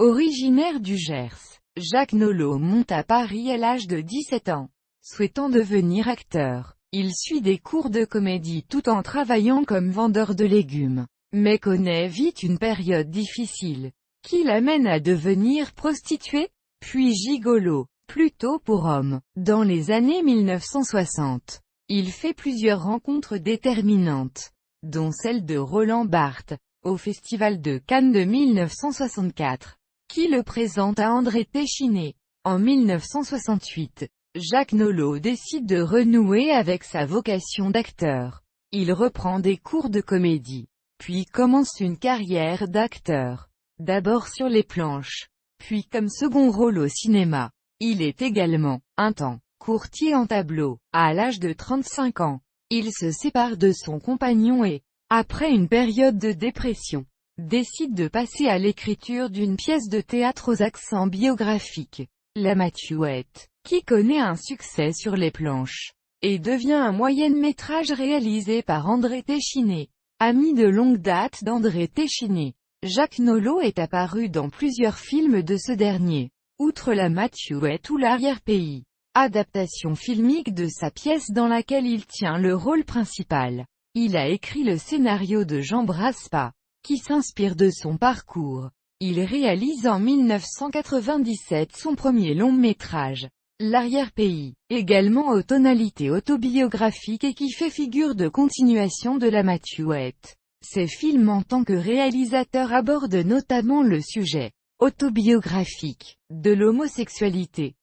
Originaire du Gers, Jacques Nolot monte à Paris à l'âge de 17 ans. Souhaitant devenir acteur, il suit des cours de comédie tout en travaillant comme vendeur de légumes, mais connaît vite une période difficile, qui l'amène à devenir prostitué, puis gigolo, plutôt pour hommes. Dans les années 1960, il fait plusieurs rencontres déterminantes, dont celle de Roland Barthes, au Festival de Cannes de 1964, qui le présente à André Téchiné. En 1968, Jacques Nolot décide de renouer avec sa vocation d'acteur. Il reprend des cours de comédie, puis commence une carrière d'acteur. D'abord sur les planches, puis comme second rôle au cinéma. Il est également, un temps, courtier en tableau. À l'âge de 35 ans, il se sépare de son compagnon et, après une période de dépression, décide de passer à l'écriture d'une pièce de théâtre aux accents biographiques, La Matuette, qui connaît un succès sur les planches, et devient un moyen-métrage réalisé par André Téchiné. Ami de longue date d'André Téchiné, Jacques Nolot est apparu dans plusieurs films de ce dernier, outre La Matuette ou L'arrière-pays, adaptation filmique de sa pièce dans laquelle il tient le rôle principal. Il a écrit le scénario de Jean Braspa, qui s'inspire de son parcours. Il réalise en 1997 son premier long-métrage, L'arrière-pays, également aux tonalités autobiographiques et qui fait figure de continuation de La Matuette. Ses films en tant que réalisateur abordent notamment le sujet autobiographique de l'homosexualité.